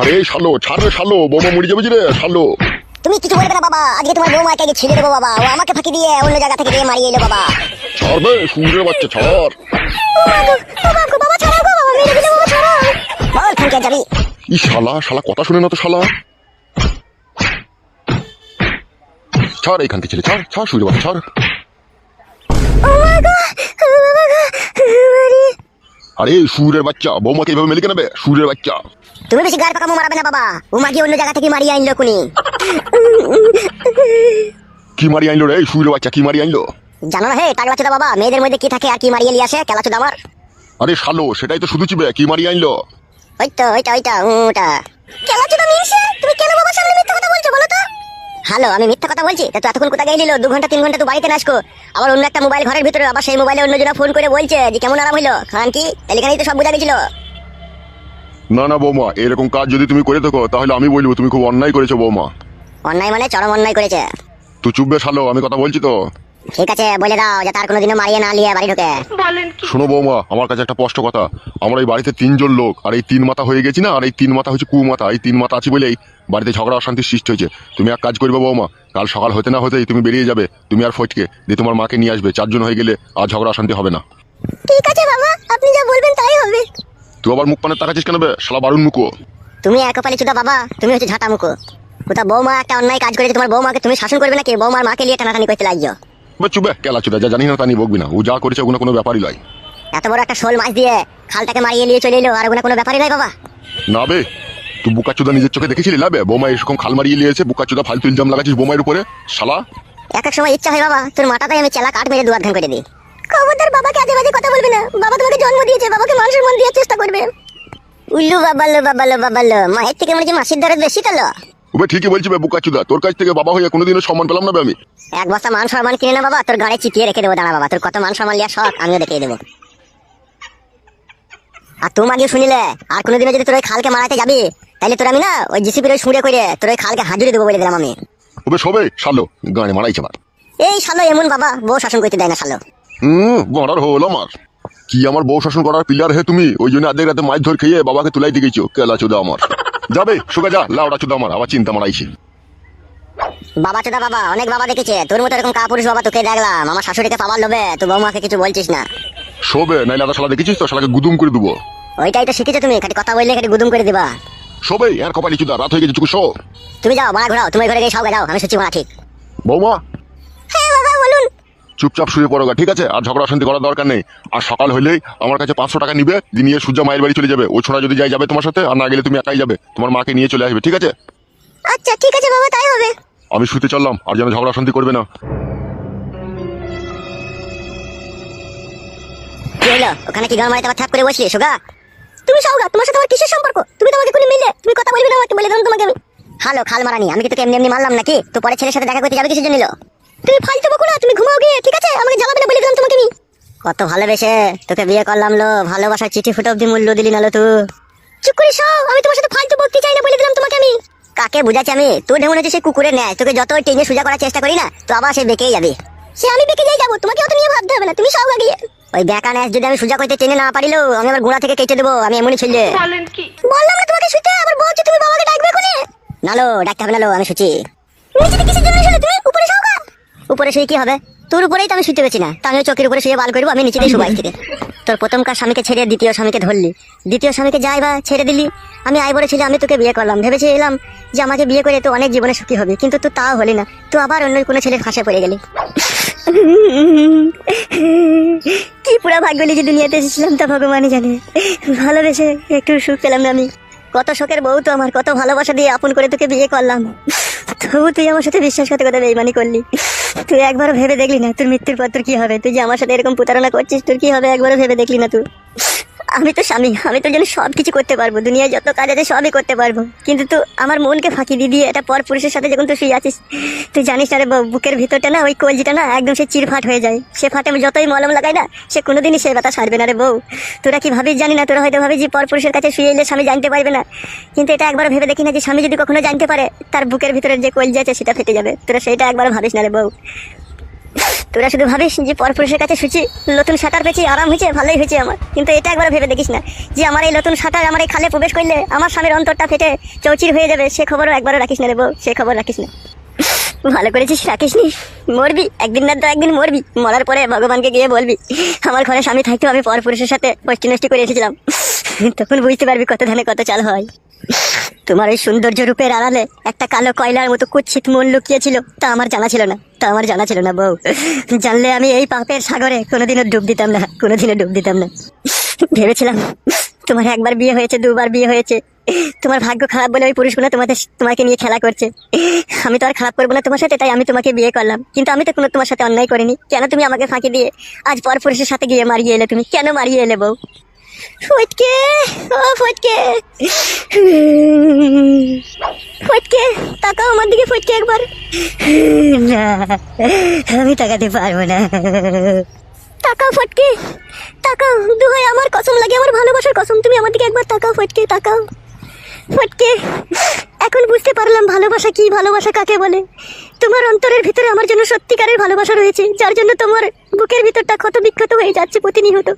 আরে শালো ছাড় রে শালো, বৌমা মরে যাবে যে রে শালো। তুমি কিছু বলবে না বাবা, আজকে তোমার বৌমাকে আগে ছেড়ে দেবো বাবা, ও আমাকে ফাঁকি দিয়ে অন্য জায়গা থেকে দিয়ে মারিয়ে এলো বাবা। ছাড় বে সুরের বাচ্চা ছাড়। বাবা ছাড়াও গো, বাবা মেরে দিলে, বাবা ছাড়াও। বল খানকে যাবি? ই শালা শালা কথা শুনে না তো শালা। ছাড় এইখান থেকে ছেলে, ছাড় ছাড় সুরের বাচ্চা ছাড়। আরে সুরের বাচ্চা, বৌমাকে এইভাবে মেলে কেনাবে সুরের বাচ্চা। তুমি বেশি গায়ের পাকামো মারাবে না বাবা, ও মাগি অন্য জায়গা থেকে মারিয়ে আনলো কোনি। কি মারি আনলো রে সুরের বাচ্চা, কি মারি আনলো? জানো না হে টাগলা চোদা বাবা, মেয়েদের মধ্যে কি থাকে আর কি মারিয়ে নিয়ে আসে কেলা চোদা আমার। আরে শালো সেটাই তো শুধু চিবে, কি মারি আনলো? ওই তো ওইটা ওটা কেলা চোদা মিনসে, তুমি কেন বাবার সামনে মিথ্যা কথা বলছো বলো তো? হ্যালো, আমি মিথ্যা কথা বলছি? তা তো এতক্ষণ কোথায় গেছিল? 2 ঘন্টা 3 ঘন্টা তো বাড়িতে না আসকো, আবার অন্য একটা মোবাইল ঘরের ভিতরে, আবার সেই মোবাইলে অন্যজনা ফোন করে বলছে যে কেমন আরাম হইলো খান কি, তাহলে এখানেই তো সব বোঝা গেছিল। না না বৌমা, এরকম কাজ যদি তুমি করে থাকো তাহলে আমি বলবো তুমি খুব অন্যায় করেছো বৌমা। অন্যায় মানে চরম অন্যায় করেছে। তুই চুপবে শালো, আমি কথা বলছি তো। ঠিক আছে বলে দাও যাতে আর কোনোদিনও মারিয়ে না নিয়ে বাড়ি ঢোকে। শোনো বৌমা, আমার কাছে একটা স্পষ্ট কথা। আমরা এই বাড়িতে 3 জন লোক, আর এই 3 মাথা হয়ে গেছি না, আর এই 3 মাথা হচ্ছে কুমাথা। এই 3 মাথা আছি বলেই বাড়িতে ঝগড়া অশান্তির সৃষ্টি হয়েছে। তুমি এক কাজ করবে বৌমা, কাল সকাল হতে না হতেই তুমি বেরিয়ে যাবে, তুমি আর ফটকে দিয়ে তোমার মাকে নিয়ে আসবে। 4 জন হয়ে গেলে আর ঝগড়া অশান্তি হবে না। ঠিক আছে বাবা, আপনি যা বলবেন তাই হবে। তুই আবার মুখ পানে তাকাচ্ছিস কেন বে শালা বারুন মুখো? তুমি এক কপালি চুদা বাবা, তুমি হচ্ছে ঝাঁটা মুখো। কোথা বৌমা একটা অন্যায় কাজ করেছে, তোমার বৌমাকে তুমি শাসন করবে নাকি বৌমার মাকে নিয়ে টানাটানি করতে লাগছো? চুপবে কেলা চুদা, যা জানি না তা নিয়ে বকবি না। ও যা করেছে ওগুলো কোনো ব্যাপারই নয়। এত বড় একটা শোল মাছ দিয়ে খালটাকে মারিয়ে নিয়ে চলে এলো, আর ওগুলো কোনো ব্যাপারই নয় বাবা। না বে, তুই বুকাচুদা নিজের চোখে দেখেছিলি না বে? বৌমা এরকম খাল মারিয়ে নিয়েছে, বুকাচুদা ফালতু ইলজাম লাগাচ্ছিস বৌমার উপরে শালা। এক এক সময় ইচ্ছা হয় বাবা তোর মাথাটাই আমি চেলা কাট মেরে 2 আধখান করে দিই। খবরদার বাবাকে আজে বাজে কথা বলবে না, বাবা তোমাকে জন্ম দিয়েছে, বাবাকে মানুষের মন দেওয়ার চেষ্টা করবে। উল্লু বাবালো, মায়ের থেকে মনে হচ্ছে মাসির দরদ বেশি তালো। ওবে ঠিকই বলছি বে বুকাচুদা, তোর কাছ থেকে বাবা হয়ে কোনোদিনও সম্মান পেলাম না বে আমি। এক বস্তা মান সম্মান কিনে না বাবা, তোর গাড়ি চিপিয়ে রেখে দেবো। দাঁড়া বাবা, তোর কত মান সম্মান লিয়া শখ আমিও দেখিয়ে দেবো। আর তুমি আগে শুনিলে আর কোনোদিনও যদি তোর ওই খালকে মারাতে যাবি, তাহলে তোর আমি না ওই জিসিপির ওই সুঁড়ে করে তোর ওই খালকে হাজুরি দেবো বলে দিলাম আমি। ওবে সবে শালো গানে মারাইছে আমার। এই শালো এমন বাবা, বউ শাসন করতে দেয় না শালো। গড়ার হলো আমার কি, আমার বউ শাসন করার পিলার হে তুমি? ওই জন্য আধেক রাতে মাছ ধর খেয়ে বাবাকে তুলাই দিয়ে গেছো কেলা চোদা আমার। যাবে সুগা যা, লাউডা চোদা আমার আবার চিন্তা মারাইছে। বাবা চোদা বাবা, অনেক বাবা দেখেছে, তোর মতো এরকম কাপুরুষ বাবা তোকে দেখলাম। আমার শাশুড়িকে পাবার লোভে তুই বৌমাকে কিছু বলছিস না। শোবে নাইলে আদা শালা দেখেছিস তো, শালাকে গুদুম করে দেবো। ওইটাই তো শিখেছো তুমি, খালি কথা বললে খালি গুদুম করে দিবা। সবে আর কপালি চুদা, রাত হয়ে গেছে চুকু শো। তুমি যাও মারা ঘোরাও, তুমি ঘরে গিয়ে সব যাও, আমি সুচি মারা ঠিক। বৌমা হ্যাঁ বাবা বলুন। চুপচাপ শুয়ে পড়ো গা, ঠিক আছে? আর ঝগড়া অশান্তি করার দরকার নেই। আর সকাল হলেই আমার কাছে 500 টাকা নিবে, নিয়ে সূর্যা মায়ের বাড়ি চলে যাবে। ও ছোড়া যদি যাই যাবে তোমার সাথে, আর না গেলে তুমি একাই যাবে, তোমার মাকে নিয়ে চলে আসবে, ঠিক আছে? আচ্ছা ঠিক আছে বাবা, তাই হবে। আমি শুতে চললাম, আর যেন ঝগড়া অশান্তি করবে না। কি হলো ওখানে, কি গান মারিতে আবার থাপ করে বসলি সোগা? তুমি সওগা, তোমার সাথে আমার কিসের সম্পর্ক? তুমি তো আমাকে কোনো মিলে তুমি কথা বলবি না আমাকে, বলে দিলাম তোমাকে আমি। হ্যালো খাল মারানি, আমি কি তোকে এমনি এমনি মারলাম নাকি? তো পরে ছেলের সাথে দেখা করতে যাবে কিসের জন্য? তুমি ফালতু বকো না, তুমি ঘুমাও গিয়ে, ঠিক আছে? আমাকে জ্বালাবে না বলে দিলাম তোমাকে আমি। কত ভালোবেসে তোকে বিয়ে করলাম লো, ভালোবাসার চিঠি ফুটো অব্দি মূল্য দিলি না লো তুই। চুপ করে সব, আমি তোমার সাথে ফালতু বকতে চাই না বলে দিলাম তোমাকে আমি। কাকে বুঝাচ্ছি আমি? তুই ঢেমন হচ্ছে সে কুকুরের ন্যায়, তোকে যত টেনে সোজা করার চেষ্টা করি না তো আবার সে বেঁকেই যাবে। সে আমি বেঁকে যাই যাবো, তোমাকে অত নিয়ে ভাবতে হবে না, তুমি সওগা গিয়ে। ওই বেকা ন্যাস যদি আমি সোজা করতে টেনে না পারিলো, আমি আমার গোড়া থেকে কেটে দেবো, আমি এমনই ছেলে। বললাম না তোমাকে শুতে, আবার বলছি তুমি বাবাকে ডাকবে কোনে? নালো ডাকতে হবে নালো, আমি শুচি। নিচে কিসের জন্য শুলে তুমি? উপরে সওগা। উপরে শুয়ে কি হবে? তোর উপরেই তো আমি শুতে পেছি না, তা আমি চোখের উপরে শুয়ে বাল করবো, আমি নিচে দিয়ে শুবাই থেকে। তোর প্রথমকার স্বামীকে ছেড়ে দ্বিতীয় স্বামীকে ধরলি, দ্বিতীয় স্বামীকে যাই বা ছেড়ে দিলি। আমি আই বড় ছেলে, আমি তোকে বিয়ে করলাম, ভেবেছিলাম যে আমাকে বিয়ে করে তো অনেক জীবনে সুখী হবে, কিন্তু তুই তাও হলি না, তুই আবার অন্য কোনো ছেলের ফাঁসে পড়ে গেলি। কি পুরা ভাগ্য নিয়ে যে দুনিয়াতে এসেছিলাম তা ভগবানই জানে। ভালোবেসে একটু সুখ পেলাম না আমি। কত শখের বউ তো আমার, কত ভালোবাসা দিয়ে আপন করে তোকে বিয়ে করলাম, তবু তুই আমার সাথে বিশ্বাসঘাতকতা বেইমানি করলি। তুই একবারও ভেবে দেখলি না তোর মৃত্যুর পর তোর কি হবে? তুই যে আমার সাথে এরকম প্রতারণা করছিস, তোর কি হবে একবারও ভেবে দেখলি না তুই? আমি তো স্বামী, আমি তোর জন্য সব কিছু করতে পারবো, দুনিয়ায় যত কাজ আছে সবই করতে পারবো, কিন্তু তুই আমার মনকে ফাঁকি দিয়ে এটা পর পুরুষের সাথে যখন তুই শুয়ে আছিস, তুই জানিস না রে বুকের ভিতরটা না, ওই কলজিটা না একদম সে চিরফাট হয়ে যায়। সে ফাটে যতই মলম লাগাই না, সে কোনোদিনই সে ব্যথা সারবে না রে বউ। তোরা কি ভাবিস জানি না, তোরা হয়তো ভাবিস যে পর পুরুষের কাছে শুয়ে এলে স্বামী জানতে পারবে না, কিন্তু এটা একবার ভেবে দেখি না যে স্বামী যদি কখনো জানতে পারে তার বুকের ভিতরের যে কলজি আছে সেটা ফেটে যাবে। তোরা সেইটা একবার ভাবিস না রে বউ। তোরা শুধু ভাবিস যে পরপুরুষের কাছে শুচি নতুন সাঁতার পেয়েছি, আরাম হয়েছে, ভালোই হয়েছে আমার, কিন্তু এটা একবার ভেবে দেখিস না যে আমার এই নতুন সাঁতার আমার এই খালে প্রবেশ করলে আমার স্বামীর অন্তরটা ফেটে চৌচির হয়ে যাবে। সে খবরও একবারও রাখিস না রে বউ, সে খবর রাখিস না। ভালো করেছিস, রাখিসনি। মরবি একদিন না তো একদিন মরবি, মরার পরে ভগবানকে গিয়ে বলবি আমার ঘরে স্বামী থাকতেও আমি পরপুরুষের সাথে পষ্টি নষ্টি করে এসেছিলাম। তখন বুঝতে পারবি কত ধানে কত চাল হয়। তোমার ওই সৌন্দর্য রূপের আড়ালে একটা কালো কয়লার মতো কুৎসিত মন লুকিয়েছিল, তা আমার জানা ছিল না, তা আমার জানা ছিল না বউ। জানলে আমি এই পাপের সাগরে কোনোদিনও ডুব দিতাম না, কোনোদিনও ডুব দিতাম না। ভেবেছিলাম তোমার একবার বিয়ে হয়েছে, দুবার বিয়ে হয়েছে, তোমার ভাগ্য খারাপ বলে ওই পুরুষগুলো তোমাকে নিয়ে খেলা করছে। আমি তো আর খারাপ করবো না তোমার সাথে, তাই আমি তোমাকে বিয়ে করলাম। কিন্তু আমি তো কোনো তোমার সাথে অন্যায় করিনি, কেন তুমি আমাকে ফাঁকি দিয়ে আজ পর পুরুষের সাথে গিয়ে মারিয়ে এলে? তুমি কেন মারিয়ে এলে বউ? ফটকে, ও ফটকে, ফটকে তাকাও আমার দিকে, ফটকে একবার। না, আমি তাকাতে পারবো না। তাকাও ফটকে, তাকাও, দুহাই আমার কসম লাগে, আমার ভালোবাসার কসম, তুমি আমার দিকে একবার তাকাও ফটকে, তাকাও। ফটকে এখন বুঝতে পারলাম ভালোবাসা কি, ভালোবাসা কাকে বলে। তোমার অন্তরের ভিতরে আমার জন্য সত্যিকারের ভালোবাসা রয়েছে, যার জন্য তোমার বুকের ভিতরটা ক্ষত বিক্ষত হয়ে যাচ্ছে প্রতিনিয়ত।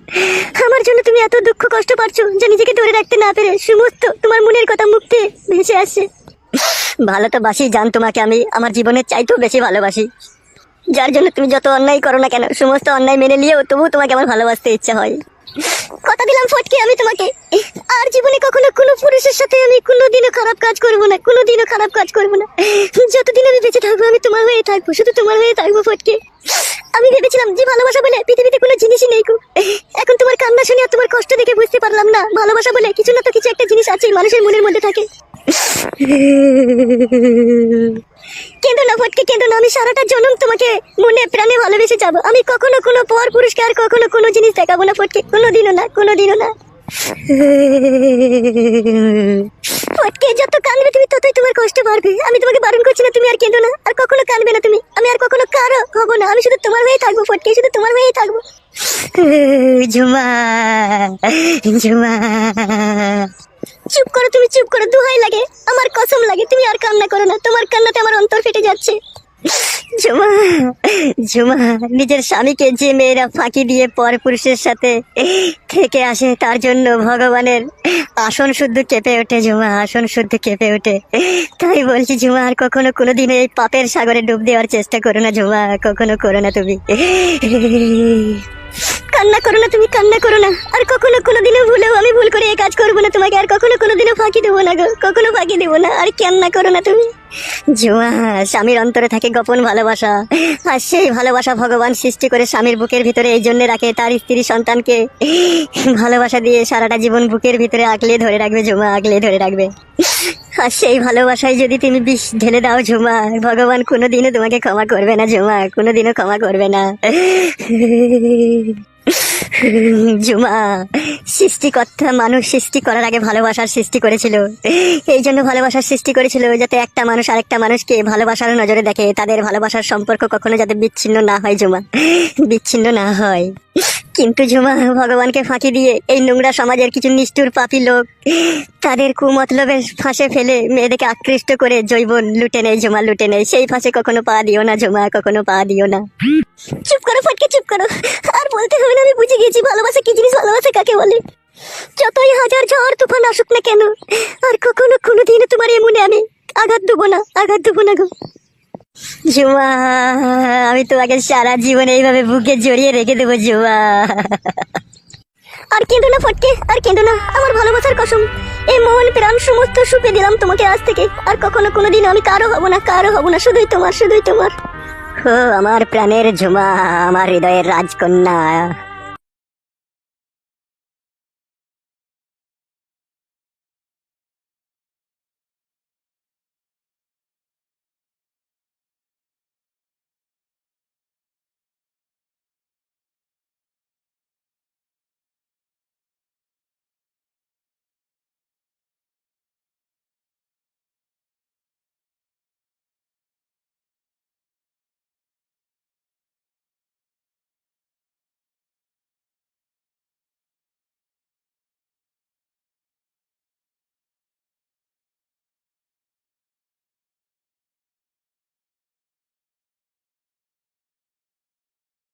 আমার জন্য তুমি এত দুঃখ কষ্ট পাচ্ছ যে নিজেকে ধরে রাখতে না পেরে সমস্ত তোমার মনের কথা মুক্তি ভেসে আসছে। ভালো তো বাসি জান, তোমাকে আমি আমার জীবনের চাইতেও বেশি ভালোবাসি, যার জন্য তুমি যত অন্যায় করো না কেন সমস্ত অন্যায় মেনে নিয়েও তবুও তোমাকে আমার ভালোবাসতে ইচ্ছা হয়। কথা দিলাম ফটকে আমি তোমাকে আর জীবনে কখনো কোনো পুরুষের সাথে আমি কোনোদিনও খারাপ কাজ করবো না, কোনোদিনও খারাপ কাজ করবো না। যতদিন আমি বেঁচে থাকবো আমি তোমার হয়ে থাকবো, শুধু তোমার হয়ে থাকবো ফটকে। আমি ভেবেছিলাম যে ভালোবাসা বলে পৃথিবীতে কোনো জিনিসই নেই। এখন তোমার কান্না শুনে আর তোমার কষ্ট দেখে বুঝতে পারলাম না ভালোবাসা বলে কিছু না তো কিছু একটা জিনিস আছে মানুষের মনের মধ্যে থাকে। কেঁদো না ফটকে, কেঁদো না, আমি সারাটা জন্ম তোমাকে মনে প্রাণে ভালোবেসে যাবো। আমি কখনো কোনো পর পুরুষকে আর কখনো কোনো জিনিস দেখাবো না ফটকে, কোনোদিনও না, কোনোদিনও না। ফটকে যত কাঁদবে তুমি ততই তোমার কষ্ট বাড়বে। আমি তোমাকে বারণ করছি না, তুমি আর কেঁদো না, আর কখনো কাঁদবে না তুমি। আমি আর কখনো কারো হবো না, আমি শুধু তোমার হয়েই থাকবো ফটকে, শুধু তোমার হয়েই থাকবো। ঝুমা, ঝুমা, চুপ করো তুমি, চুপ করো, দোহাই লাগে, আমার কসম লাগে, তুমি আর কান্না করো না, তোমার কান্নাতে আমার অন্তর ফেটে যাচ্ছে। ঝুমা, ঝুমা, নিজের স্বামীকে যে মেয়েরা ফাঁকি দিয়ে পর পুরুষের সাথে থেকে আসে তার জন্য ভগবানের আসন শুদ্ধ কেঁপে ওঠে ঝুমা, আসন শুদ্ধ কেঁপে ওঠে। তাই বলছি ঝুমা আর কখনো কোনোদিন এই পাপের সাগরে ডুব দেওয়ার চেষ্টা করো না ঝুমা, কখনো করো না তুমি। কান্না করো না তুমি, কান্না করো না, আর কখনো কোনোদিনও ভুলেও আমি ভুল করে এই কাজ করবো না তোমাকে, আর কখনো কোনোদিনও ফাঁকি দেবো না গো, কখনো ফাঁকি দেবো না, আর কান্না করো না তুমি। ঝুমা, স্বামীর অন্তরে থাকে গোপন ভালোবাসা, আর সেই ভালোবাসা ভগবান সৃষ্টি করে স্বামীর বুকের ভিতরে এই জন্য রাখে তার স্ত্রী সন্তানকে ভালোবাসা দিয়ে সারাটা জীবন বুকের ভিতরে আগলে ধরে রাখবে ঝুমা, আগলে ধরে রাখবে। আর সেই ভালোবাসায় যদি তুমি বিষ ঢেলে দাও ঝুমা, ভগবান কোনোদিনও তোমাকে ক্ষমা করবে না ঝুমা, কোনোদিনও ক্ষমা করবে না। ঝুমা, সৃষ্টিকর্তা মানুষ সৃষ্টি করার আগে ভালোবাসার সৃষ্টি করেছিল, এই জন্য ভালোবাসার সৃষ্টি করেছিল যাতে একটা মানুষ আরেকটা মানুষকে ভালোবাসার নজরে দেখে, তাদের ভালোবাসার সম্পর্ক কখনো যাতে বিচ্ছিন্ন না হয় ঝুমা, বিচ্ছিন্ন না হয়। কিন্তু ঝুমা ভগবানকে ফাঁকি দিয়ে এই নোংরা সমাজের কিছু নিষ্ঠুর পাপী লোক তাদের কুমতলবের ফাঁসে ফেলে মেয়েদেরকে আকৃষ্ট করে জৈবন লুটে নেয় ঝুমা, লুটে নেয়। সেই ফাঁসে কখনো পা দিও না ঝুমা, কখনো পা দিও না। চুপ করো ফটকে, চুপ করো, আর বলতে হবে না, আমি বুঝে গেছি ভালোবাসা কি জিনিস, ভালোবাসা কাকে বলে। যতই হাজার ঝড় তুফান আসুক না কেন আর কখনো কোনোদিনও তোমার এমনে আমি আঘাত দেবো না, আঘাত দেবো না গো ঝুমা। আমি তোমাকে সারা জীবন এইভাবে বুকে জড়িয়ে রেখে দেবো ঝুমা। আর কেঁদো না ফটকে, আর কেঁদো না, আমার ভালোবাসার কসম, এই মন প্রাণ সমস্ত সুপে দিলাম তোমাকে আজ থেকে। আর কখনো কোনোদিন আমি কারো হব না, কারো হব না, শুধুই তোমার, শুধুই তোমার। ও আমার প্রাণের ঝুমা, আমার হৃদয়ের রাজকন্যা।